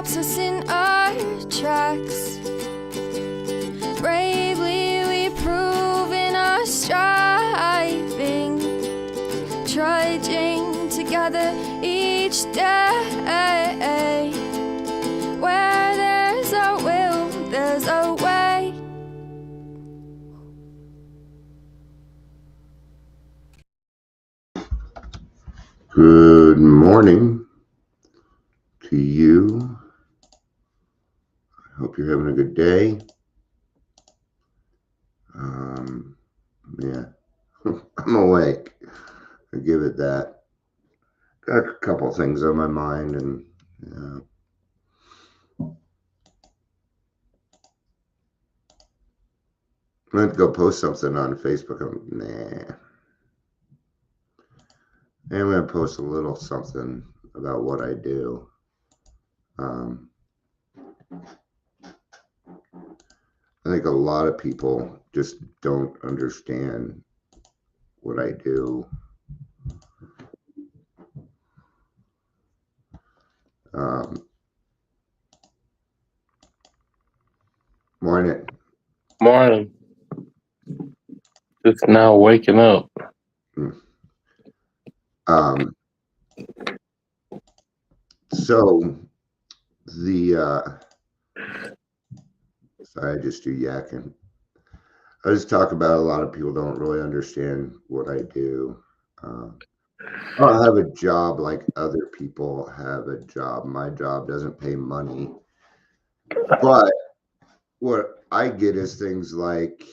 stops us in our tracks. Bravely we prove in our striving, trudging together each day. Where there's a will, there's a way. Good morning to you. I hope you're having a good day. Yeah, I'm awake. I give it that. Got a couple things on my mind, and I went to go post something on Facebook. Nah. I'm going to post a little something about what I do. I think a lot of people just don't understand what I do. Morning. Morning. Just now waking up. So sorry, I just do yakking. I just talk about a lot of people don't really understand what I do. I don't have a job like other people have a job. My job doesn't pay money. But what I get is things like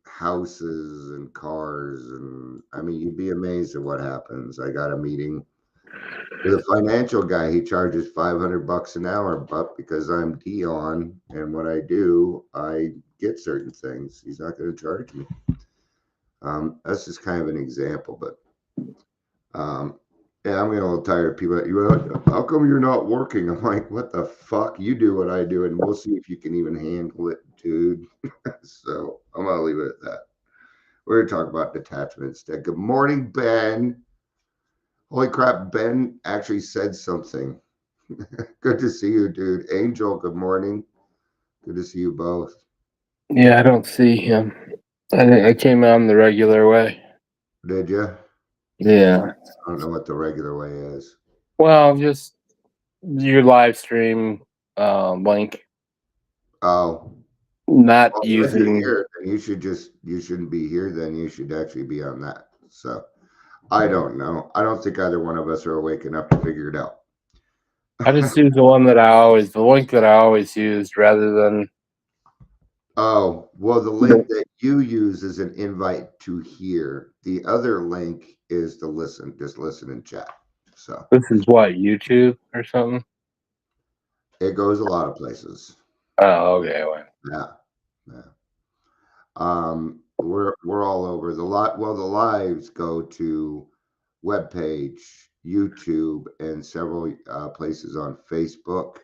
houses and cars. And I mean, you'd be amazed at what happens. I got a meeting with a financial guy. He charges $500 an hour, but because I'm Dion and what I do, I get certain things. He's not going to charge me. That's just kind of an example, but yeah, I'm getting a little tired of people. How come you're not working? I'm like, what the fuck? You do what I do, and we'll see if you can even handle it, dude. So I'm gonna leave it at that. We're gonna talk about detachment instead. Good morning, Ben. Holy crap, Ben actually said something. Good to see you, dude. Angel, good morning. Good to see you both. Yeah, I don't see him. I came on the regular way. Did you? Yeah. I don't know what the regular way is. Well, just your live stream link. Oh. Not Well, using. if you're here, then you shouldn't be here. Then you should actually be on that. So I don't know. I don't think either one of us are awake enough to figure it out. I just use the link that I always used rather than. Oh, well, the link that you use is an invite to hear. The other link is to listen. Just listen and chat. So This is what, YouTube or something? it goes a lot of places. Oh, okay. Yeah. We're all over the lot. Well, the lives go to webpage, YouTube, and several places on Facebook.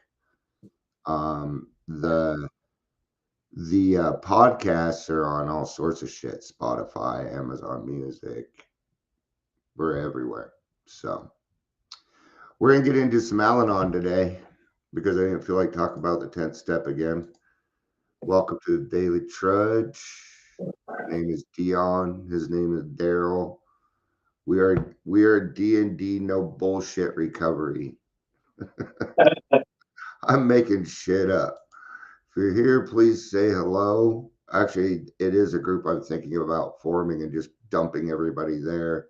The podcasts are on all sorts of shit: Spotify, Amazon Music. We're everywhere. So we're gonna get into some Al-Anon today because I didn't feel like talking about the 10th step again. Welcome to the Daily Trudge. My name is Dion. His name is Daryl. We are D&D no bullshit recovery. I'm making shit up. If you're here, please say hello. Actually, it is a group I'm thinking about forming and just dumping everybody there,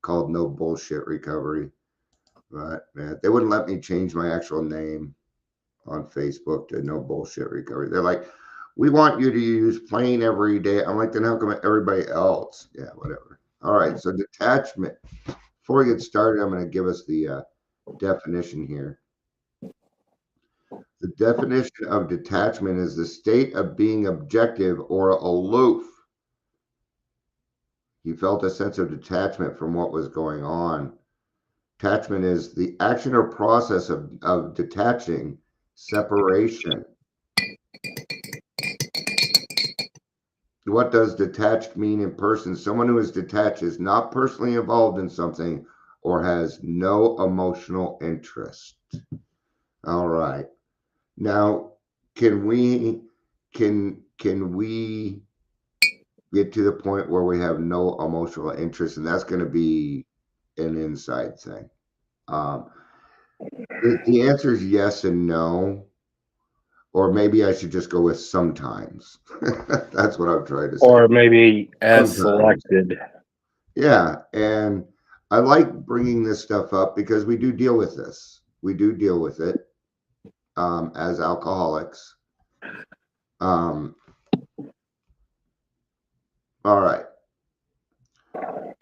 called No Bullshit Recovery. But they wouldn't let me change my actual name on Facebook to No Bullshit Recovery. They're like, we want you to use plain every day. I'm like, then how come everybody else? Yeah, whatever. All right, so detachment. Before we get started, I'm going to give us the definition here. The definition of detachment is the state of being objective or aloof. He felt a sense of detachment from what was going on. Detachment is the action or process of detaching, separation. What does detached mean in person? Someone who is detached is not personally involved in something or has no emotional interest. All right. Now, can we get to the point where we have no emotional interest? And that's going to be an inside thing. Um, the answer is yes and no, or maybe I should just go with sometimes. That's what I'm trying to say. Or maybe as Sometimes. selected. Yeah, and I like bringing this stuff up because we do deal with this. We do deal with it as alcoholics. Um, all right.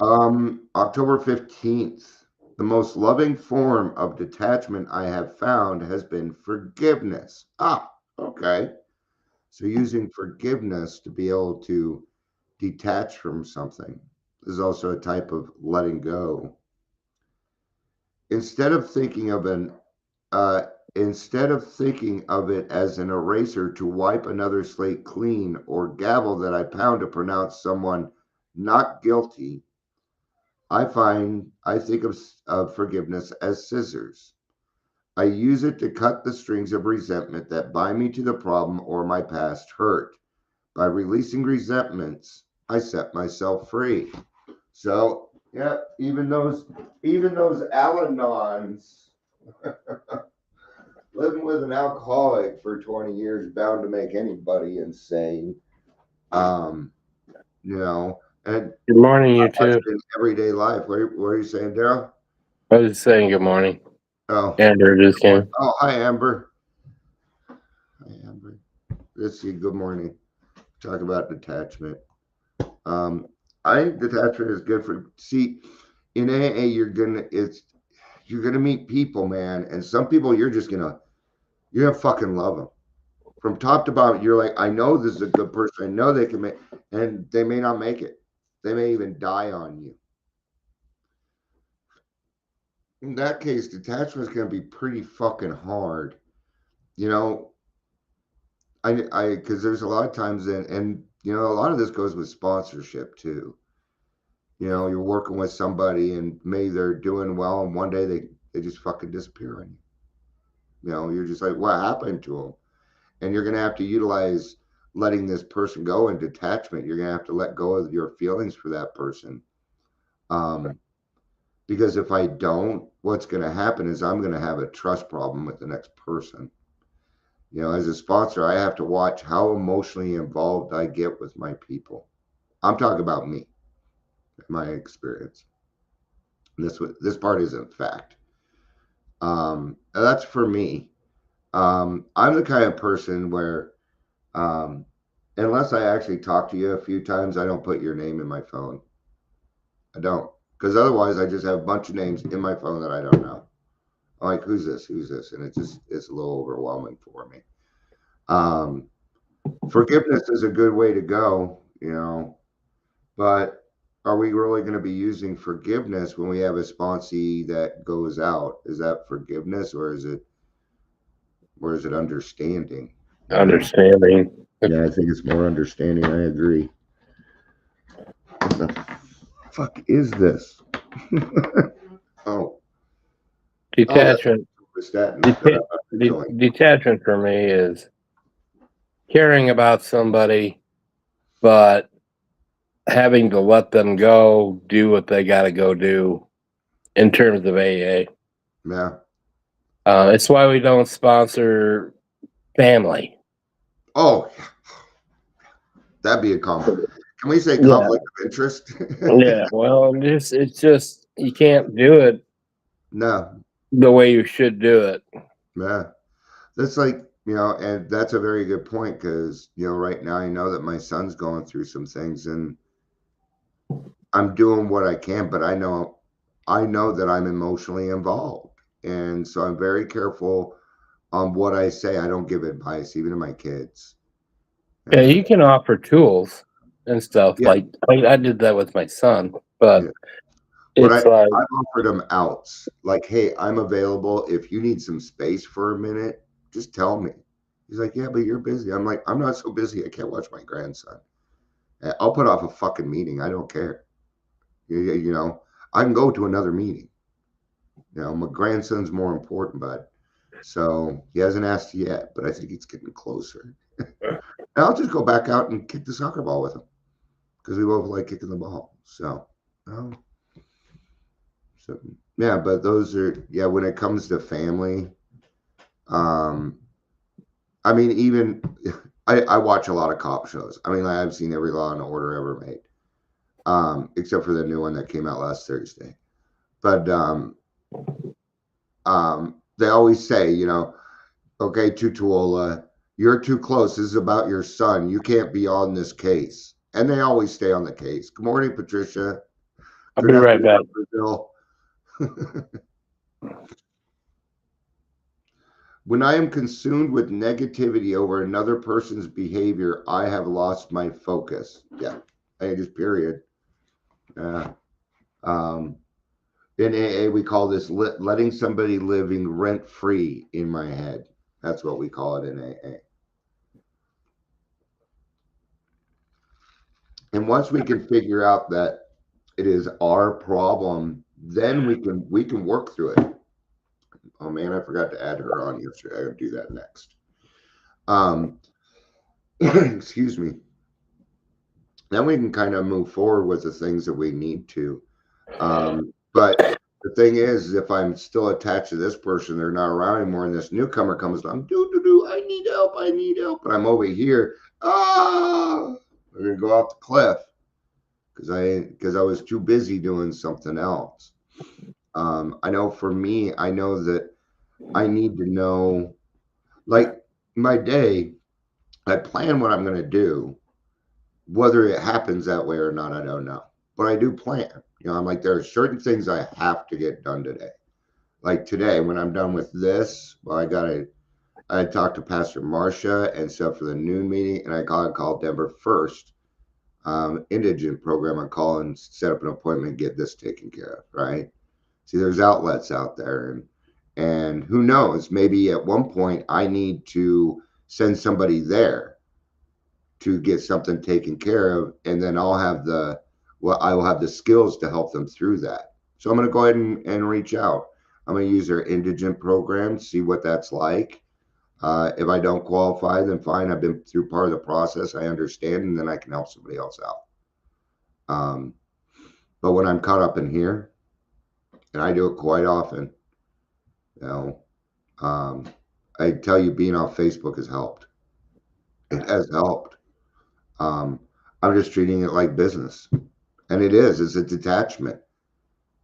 October 15th. The most loving form of detachment I have found has been forgiveness. Ah, okay. So using forgiveness to be able to detach from something is also a type of letting go. Instead of thinking of an instead of thinking of it as an eraser to wipe another slate clean or gavel that I pound to pronounce someone not guilty, I think of forgiveness as scissors. I use it to cut the strings of resentment that bind me to the problem or my past hurt. By releasing resentments, I set myself free. So, yeah, even those Al-Anons, living with an alcoholic for 20 years, bound to make anybody insane. Um, and Good morning, you watched two. in everyday life. What are you saying, Daryl? I was saying good morning. Oh, Andrew just came. oh, hi, Amber. Hi, Amber. Let's see. Good morning. Talk about detachment. Um, I think detachment is good for. See, in AA, you're gonna meet people, man, and some people you're gonna fucking love them from top to bottom. You're like, I know this is a good person. I know they can make, and they may not make it. They may even die on you. In that case, detachment is gonna be pretty fucking hard. You know, because there's a lot of times, and a lot of this goes with sponsorship too. You're working with somebody and maybe they're doing well, and one day they just fucking disappear on you. You're just like, what happened to them? And you're gonna have to utilize letting this person go in detachment. You're gonna have to let go of your feelings for that person. Um, because if I don't, what's gonna happen is I'm gonna have a trust problem with the next person. As a sponsor, I have to watch how emotionally involved I get with my people. I'm talking about me, my experience. This part isn't fact. That's for me. I'm the kind of person where, um, unless I actually talk to you a few times, I don't put your name in my phone. I don't, because otherwise I just have a bunch of names in my phone that I don't know. I'm like, who's this? Who's this? And it's a little overwhelming for me. Um, Forgiveness is a good way to go, but are we really going to be using forgiveness when we have a sponsee that goes out? Is that forgiveness or is it understanding? Understanding. Yeah, I think it's more understanding. I agree. What the fuck is this? Oh, that's Detachment. statins that I'm doing. Detachment for me is caring about somebody, but having to let them go do what they got to go do in terms of AA. Yeah. It's why we don't sponsor family. Oh, that'd be a conflict. Can we say Yeah. conflict of interest? Yeah. Well, it's just you can't do it No. the way you should do it. Yeah. That's like, and that's a very good point because, right now I know that my son's going through some things and I'm doing what I can, but I know that I'm emotionally involved. And so I'm very careful on what I say. I don't give advice, even to my kids. Yeah, you can offer tools and stuff. Yeah, Like I did that with my son, but yeah. But it's like, I've offered him outs. Like, hey, I'm available. If you need some space for a minute, just tell me. He's like, yeah, but you're busy. I'm like, I'm not so busy. I can't watch my grandson. I'll put off a fucking meeting. I don't care. I can go to another meeting. My grandson's more important, but So he hasn't asked yet, but I think it's getting closer. And I'll just go back out and kick the soccer ball with him because we both like kicking the ball. So, um, so yeah, but those are, yeah, when it comes to family, um, I mean, even I watch a lot of cop shows. I mean, I've seen every Law and Order ever made, except for the new one that came out last Thursday. But they always say, you know, okay, Tutuola, you're too close. This is about your son. You can't be on this case. And they always stay on the case. Good morning, Patricia. I'll Good be right back. afternoon, Brazil. When I am consumed with negativity over another person's behavior, I have lost my focus. Yeah, I just period. Um, in AA, we call this letting somebody living rent free in my head. That's what we call it in AA. And once we can figure out that it is our problem, then we can work through it. Oh man, I forgot to add her on yesterday. I'll do that next. Excuse me. Then we can kind of move forward with the things that we need to. But the thing is, if I'm still attached to this person, they're not around anymore, and this newcomer comes along, I need help, and I'm over here, we're gonna go off the cliff because I was too busy doing something else. I know for me, I know that I need to know, like my day, I plan what I'm going to do. Whether it happens that way or not, I don't know. But I do plan. You know, I'm like, there are certain things I have to get done today. Like today, when I'm done with this, well, I talked to Pastor Marcia and stuff for the noon meeting, and I called Denver first. Indigent program. I call and set up an appointment, get this taken care of, right? See, there's outlets out there, and who knows, maybe at one point I need to send somebody there to get something taken care of, and then I will have the skills to help them through that. So I'm going to go ahead and reach out. I'm going to use their indigent program, see what that's like. If I don't qualify, then fine. I've been through part of the process. I understand, and then I can help somebody else out. But when I'm caught up in here, and I do it quite often, you know, I tell you, being off Facebook has helped. It has helped. I'm just treating it like business, and it is. It's a detachment.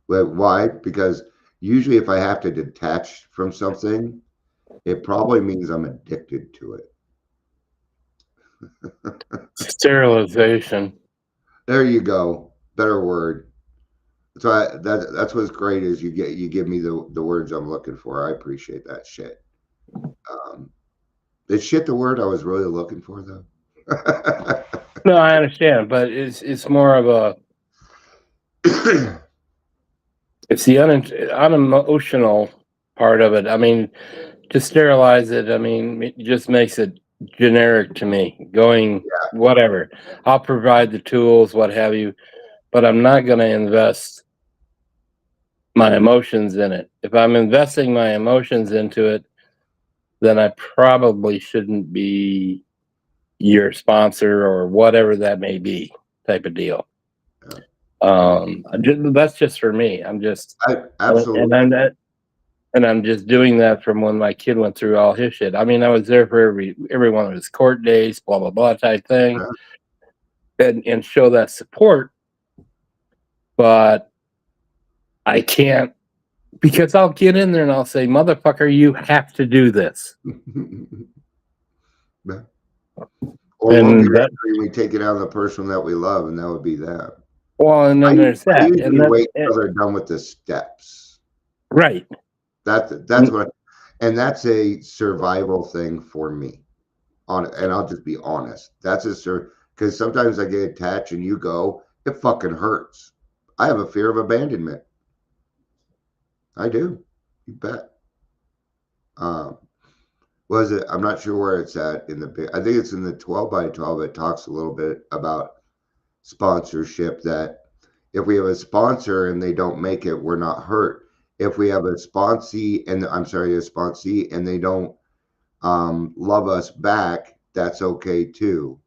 But why? Because usually, if I have to detach from something, it probably means I'm addicted to it. Sterilization. There you go. Better word. So that's what's great is you give me the words I'm looking for. I appreciate that shit. Is shit the word I was really looking for though? No, I understand, but it's more of a it's the unemotional part of it. I mean, to sterilize it, I mean, it just makes it generic to me. Going whatever, I'll provide the tools, what have you, but I'm not going to invest my emotions in it. If I'm investing my emotions into it, then I probably shouldn't be your sponsor or whatever that may be, type of deal. That's just for me. I'm just absolutely, and I'm just doing that from when my kid went through all his shit. I mean, I was there for every one of his court days, blah blah blah type thing, and show that support. But I can't, because I'll get in there and I'll say, "Motherfucker, you have to do this." Or we'll get angry, we take it out of the person that we love, and that would be that. Well, and then there's that. I usually wait until they're done with the steps. Right. That's what, and that's a survival thing for me. And I'll just be honest. That's because sometimes I get attached, and you go, it fucking hurts. I have a fear of abandonment. I do. You bet. Was it? I'm not sure where it's at in the. I think it's in the 12 by 12. It talks a little bit about sponsorship, that if we have a sponsor and they don't make it, we're not hurt. If we have a sponsee and they don't love us back, that's okay too.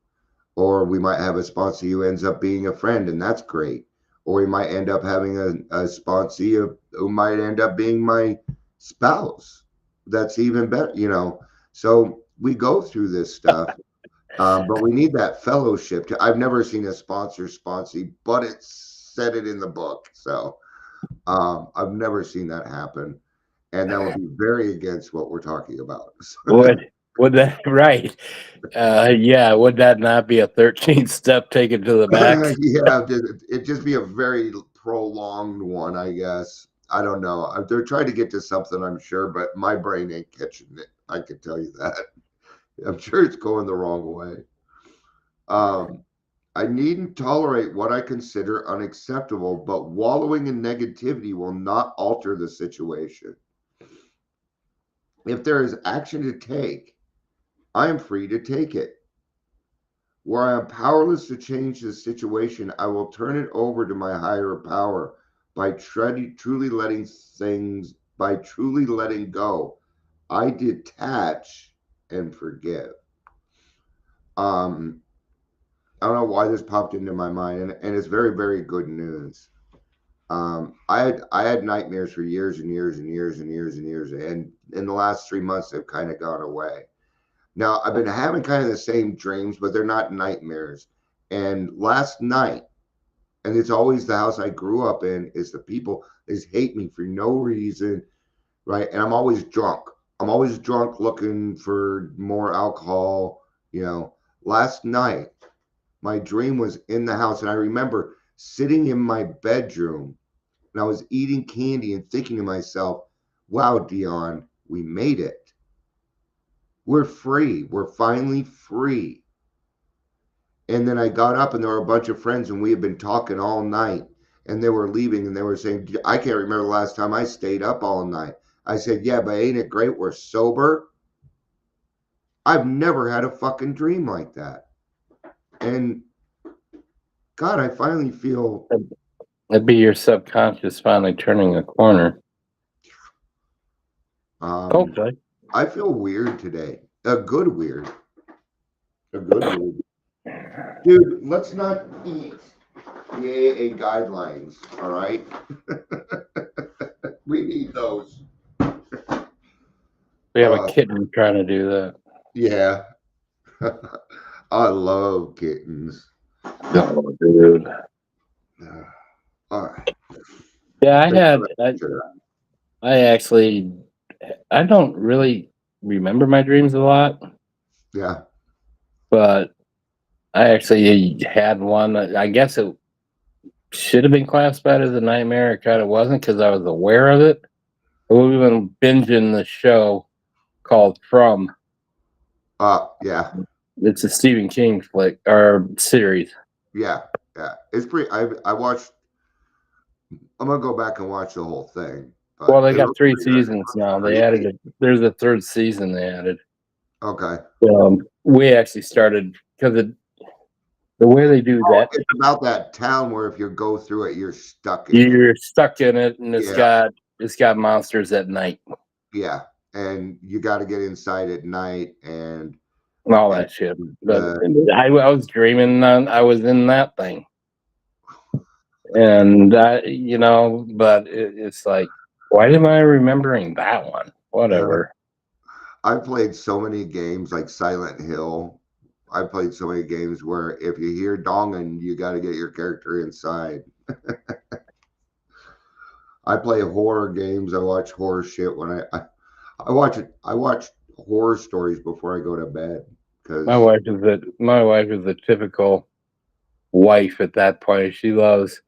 Or we might have a sponsee who ends up being a friend, and that's great. Or we might end up having a sponsee who might end up being my spouse. That's even better, you know. So we go through this stuff, but we need that fellowship. I've never seen a sponsee, but it said it in the book. So I've never seen that happen, and that would be very against what we're talking about. Would that right? Yeah, would that not be a 13th step taken to the max? Yeah, it'd just be a very prolonged one, I guess. I don't know. They're trying to get to something, I'm sure, but my brain ain't catching it. I can tell you that. I'm sure it's going the wrong way. I needn't tolerate what I consider unacceptable, but wallowing in negativity will not alter the situation. If there is action to take, I am free to take it. Where I am powerless to change the situation, I will turn it over to my higher power by truly letting go. I detach and forgive. Um, I don't know why this popped into my mind, and it's very, very good news. I had nightmares for years and years and years and years and years, and in the last 3 months, they've kind of gone away. Now, I've been having kind of the same dreams, but they're not nightmares. And last night, and it's always the house I grew up in, is the people they just hate me for no reason, right? And I'm always drunk. I'm always drunk looking for more alcohol. You know, last night, my dream was in the house, and I remember sitting in my bedroom and I was eating candy and thinking to myself, wow, Dion, we made it. We're free. We're finally free. And then I got up and there were a bunch of friends and we had been talking all night and they were leaving and they were saying, I can't remember the last time I stayed up all night. I said, yeah, but ain't it great? We're sober. I've never had a fucking dream like that. And God, I finally feel. It'd be your subconscious finally turning a corner. Hopefully. I feel weird today. A good weird. Dude, let's not eat the AA guidelines, all right? We need those. We have a kitten trying to do that. Yeah. I love kittens. Oh, dude. All right. Yeah, I don't really remember my dreams a lot. Yeah. But I actually had one. I guess it should have been classified as a nightmare. It kind of wasn't because I was aware of it. We've been binging the show called From. Yeah. It's a Stephen King flick or series. Yeah. It's pretty. I watched. I'm gonna go back and watch the whole thing. Well, they got 3 seasons now. They added it. There's a 3rd season they added. Okay. We actually started because the way they do that. It's about that town where if you go through it, you're stuck. You're stuck in it, and it's got monsters at night. Yeah, and you got to get inside at night and all that shit. But I was dreaming I was in that thing, and but it's like, why am I remembering that one? Whatever. I played so many games like Silent Hill. I played so many games where if you hear donging, you got to get your character inside. I play horror games. I watch horror shit when I watch it. I watch horror stories before I go to bed because my wife is a typical wife at that point. She loves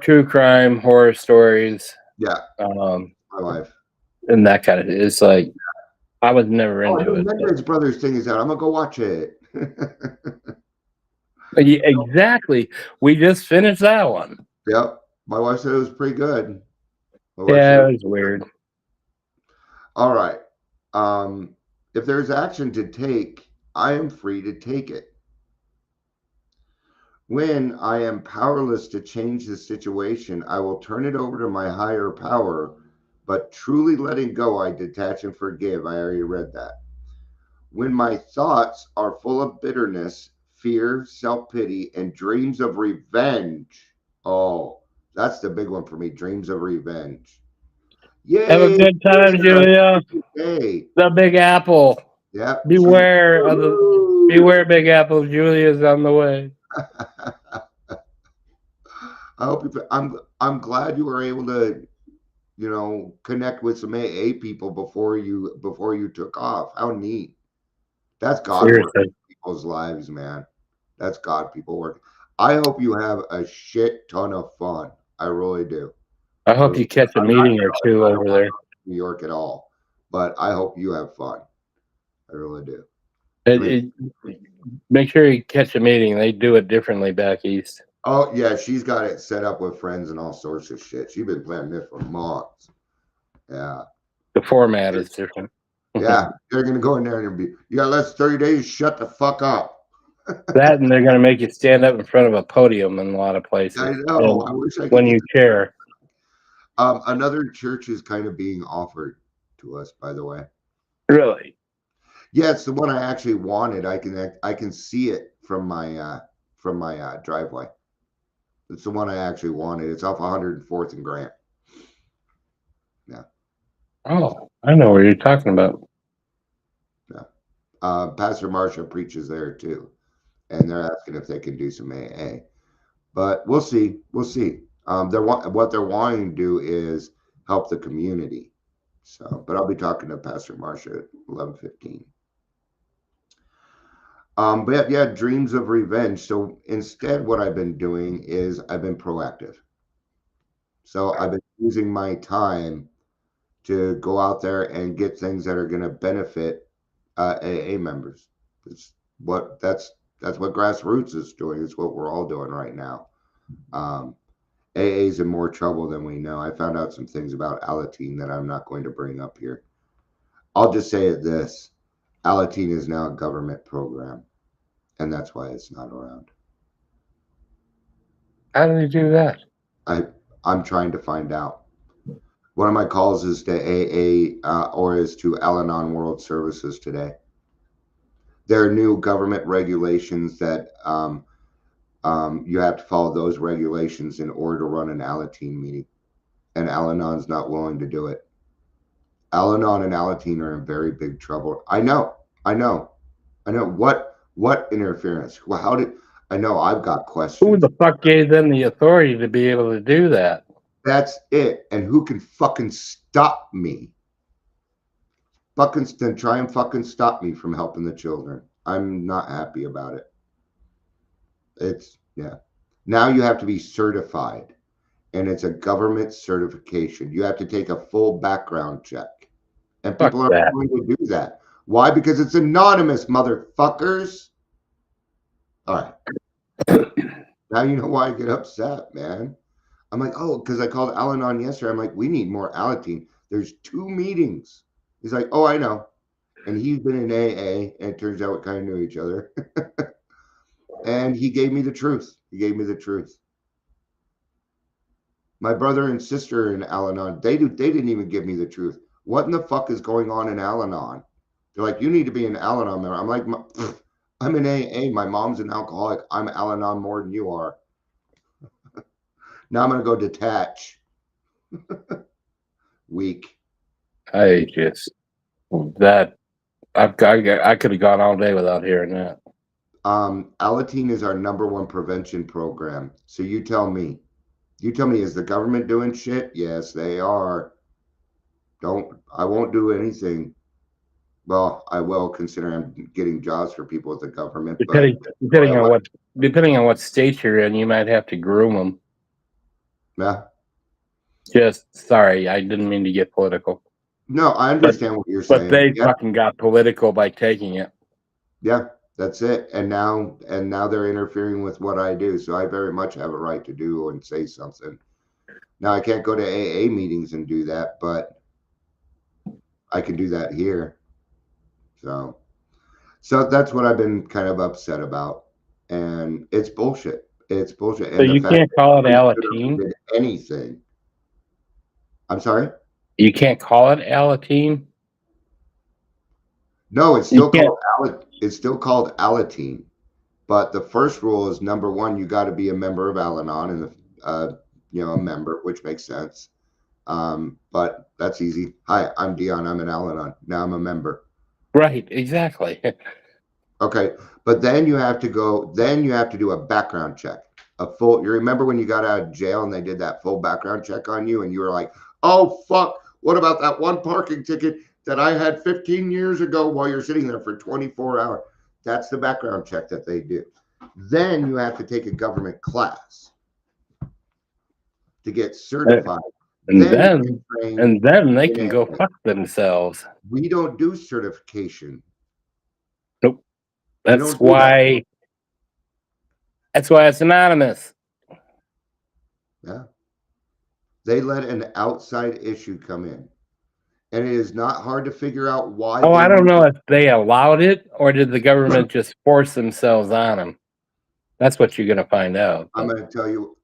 true crime, horror stories. Yeah, my wife and that kind of. It's like I was never into it. Mendes Brothers thing is out. I'm gonna go watch it. Yeah, exactly. We just finished that one. Yep. My wife said it was pretty good. Yeah, it was weird. All right. If there's action to take, I am free to take it. When I am powerless to change the situation, I will turn it over to my higher power. But truly letting go, I detach and forgive. I already read that. When my thoughts are full of bitterness, fear, self pity, and dreams of revenge. Oh, that's the big one for me, dreams of revenge. Have a Yay! good time, Julia. Hey, The Big Apple. yep. Beware of the Woo! Beware, Big Apple. Julia's on the way. I hope you, I'm glad you were able to, connect with some AA people before you took off. How neat. That's God working Seriously. in people's lives, man. That's God people work. I hope you have a shit ton of fun. I really do. I I hope really you catch a I'm not meeting or two I don't over want there. to go to New York at all, but I hope you have fun. I really do. I It, mean, it, make sure you catch a meeting. They do it differently back east. oh yeah, she's got it set up with friends and all sorts of shit. She's been planning this for months. Yeah. The format is different. Yeah. They're gonna go in there and be, you got less than 30 days, shut the fuck up. That and they're going to make you stand up in front of a podium in a lot of I places. know. And I wish I could when get you chair, another church is kind of being offered to us, by the way. really. Yeah, it's the one I actually wanted. I can see it from my driveway. It's the one I actually wanted. It's off 104th and Grant. Yeah, Oh, I know what you're talking about. yeah. Pastor Marsha preaches there too, and they're asking if they can do some AA. But we'll see. We'll see. What they're wanting to do is help the community. So, but I'll be talking to Pastor Marsha at 11:15. But yeah, dreams of revenge. So instead, what I've been doing is I've been proactive. So I've been using my time to go out there and get things that are going to benefit AA members. That's that's what grassroots is doing. It's what we're all doing right now. Um, AA is in more trouble than we know. I found out some things about Alateen that I'm not going to bring up here. I'll just say it this: Alateen is now a government program, and that's why it's not around. How do they do that? I I'm trying to find out. One of my calls is to AA or is to Al-Anon World Services today. There are new government regulations that you have to follow those regulations in order to run an Alateen meeting, and Al-Anon's not willing to do it. Al-Anon and Alateen are in very big trouble. I know, I know, I know. What interference? Well, how did I know? I've got Who questions. the fuck gave them the authority to be able to do that? That's it. And who can fucking stop me? Fucking then try and fucking stop me from helping the children. I'm not happy about it. It's yeah. Now you have to be certified, and it's a government certification. You have to take a full background check, and Fuck people aren't that. going to do that. Why? Because it's anonymous, motherfuckers. All right. Now you know why I get upset, man. I'm like, oh, because I called Al-Anon yesterday. I'm like, we need more Alateen. There's 2 meetings. He's like, oh, I know. And he's been in AA, and it turns out we kind of knew each other. And he gave me the truth. He gave me the truth. My brother and sister in Al-Anon, they didn't even give me the truth. What in the fuck is going on in Al-Anon? They're like, you need to be an Al-Anon member. I'm like, I'm an AA. My mom's an alcoholic. I'm Al-Anon more than you are. Now I'm gonna go detach. Weak. I just that I could have gone all day without hearing that. Alateen is our number one prevention program. So you tell me. You tell me, is the government doing shit? Yes, they are. I won't do anything. Well, I will consider I'm getting jobs for people with the government, but Depending on what state you're in, you might have to groom them. yeah. Just sorry, I didn't mean to get political, No, I but understand what you're but saying. they Yeah, fucking got political by taking it. yeah, that's it. And now they're interfering with what I do. So I very much have a right to do and say something. Now I can't go to AA meetings and do that, but I can do that here. So that's what I've been kind of upset about. And it's bullshit. It's bullshit. So And the you fact can't that call it nobody stood up and Alateen? did anything. I'm sorry? You can't call it Alateen? No, it's You still can't. called Alateen. But the first rule is number one, you got to be a member of Al-Anon and a member, which makes sense. But that's easy. Hi, I'm Dion. I'm an Al-Anon. Now I'm a member. Right, exactly. Okay, but then you have to do a background check. You remember when you got out of jail and they did that full background check on you and you were like, oh, fuck, what about that one parking ticket that I had 15 years ago while you're sitting there for 24 hours? That's the background check that they do. Then you have to take a government class to get certified. And Then then, you get trained and then they in can go AA. fuck themselves. We don't do certification. Nope. We That's don't do that. why. That's why it's anonymous. Yeah. They let an outside issue come in. And it is not hard to figure out why Oh, they I don't use know it. if they allowed it or did the government just force themselves on them. That's what you're gonna find out. I'm going to tell you,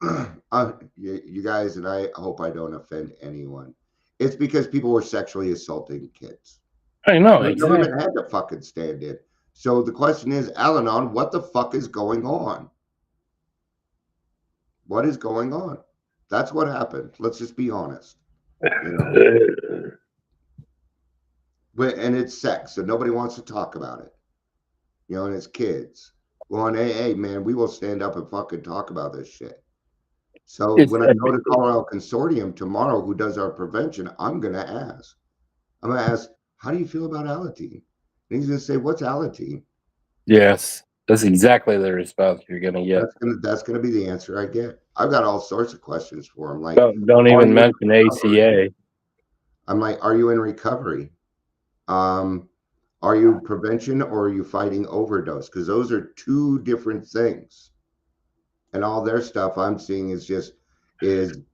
you guys, and I hope I don't offend anyone. It's because people were sexually assaulting kids. I know The exactly. government had to fucking stand in. So the question is, Al-Anon, what the fuck is going on? What is going on? That's what happened. Let's just be honest. And it's sex, so nobody wants to talk about it. And it's kids. Well, in AA, man, we will stand up and fucking talk about this shit. So It's when I go to Colorado Consortium tomorrow, who does our prevention, I'm going to ask, how do you feel about Alateen? And he's going to say, what's Alateen? yes, that's exactly the response you're gonna get. That's gonna be the answer I get. I've got all sorts of questions for him. Like, Don't are even you in mention recovery? ACA. I'm like, are you in recovery? Are you prevention or are you fighting overdose? Because those are two different things. And all their stuff I'm seeing is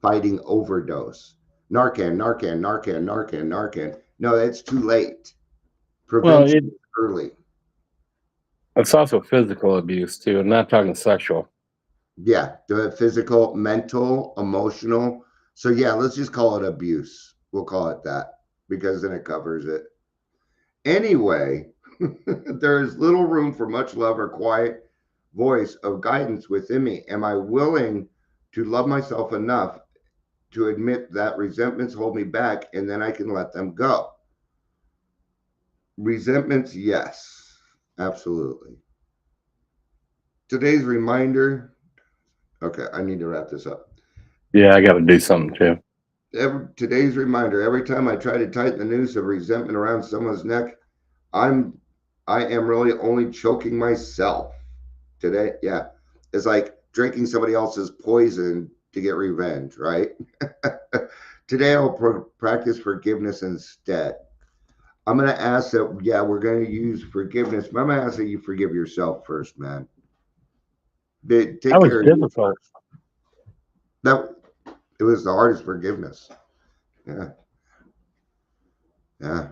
fighting overdose. Narcan, Narcan, Narcan, Narcan, Narcan. No, it's too late. Well, Prevention is early. it's also physical abuse too. I'm not talking sexual. Yeah, the physical, mental, emotional. So yeah, let's just call it abuse. We'll call it that because then it covers it. Anyway, there is little room for much love or quiet voice of guidance within me. Am I willing to love myself enough to admit that resentments hold me back and then I can let them go? Resentments, yes, absolutely. Today's reminder. Okay, I need to wrap this up. Yeah, I got to do something too. Today's reminder, every time I try to tighten the noose of resentment around someone's neck, I am really only choking myself. Today, yeah, it's like drinking somebody else's poison to get revenge, right? Today I'll practice forgiveness instead. I'm going to ask that, yeah, we're going to use forgiveness, but I'm going to ask that you forgive yourself first, man. Take That was care of you difficult. first. It was the hardest forgiveness. Yeah. Yeah.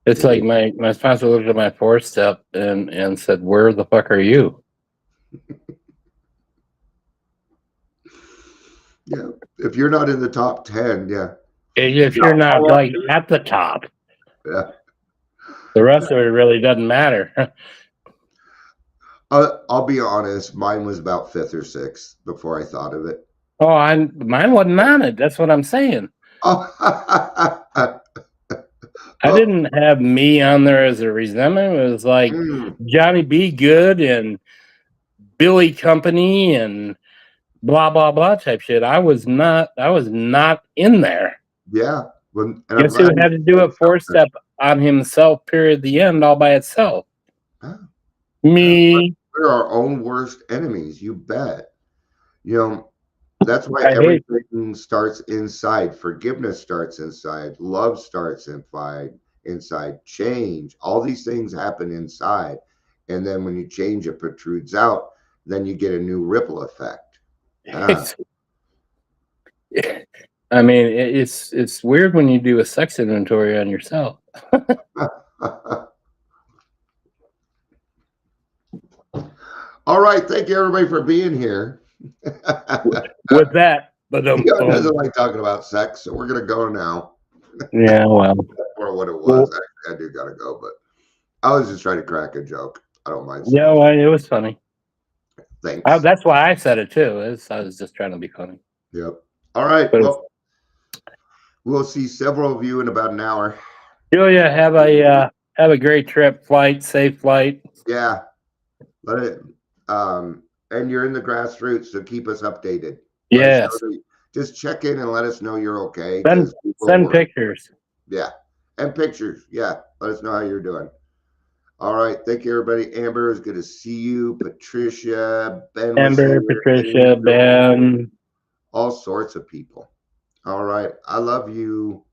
It's like my sponsor looked at my 4-step and said, "Where the fuck are you?" Yeah. If you're not in the top 10, yeah. If you're not like at the top, Yeah. the rest of it really doesn't matter. I'll be honest, mine was about 5th or 6th before I thought of it. Oh, mine wasn't on it. That's what I'm saying. Oh. I didn't have me on there as a resentment. It was like Johnny B. Good and Billy Company and blah blah blah type shit. I was not in there. Yeah. Guess who had to do it 4-step on himself, period, the end, all by itself? Me. We're our own worst enemies, you bet. That's why everything starts inside. Forgiveness starts inside. Love starts inside. Change. All these things happen inside. And then when you change, it protrudes out. Then you get a new ripple effect. I mean, it's weird when you do a sex inventory on yourself. All right. Thank you, everybody, for being here. With that, but Leo doesn't like talking about sex, so we're going to go now. yeah, well, Or what it was. Actually, I do got to go, but I was just trying to crack a joke. I don't mind. yeah, well, it was funny. Thanks. That's why I said it too. I was just trying to be funny. Yep. All right. But Well, we'll see several of you in about an hour. Julia, have a great trip, safe flight. Yeah. Let it. And you're in the grassroots, so keep us updated. Yes. Just check in and let us know you're okay. Send pictures. Yeah. And pictures. Yeah. Let us know how you're doing. All right. Thank you, everybody. Amber, is good to see you. Patricia, Ben, Amber, Patricia, Ben. All sorts of people. All right. I love you.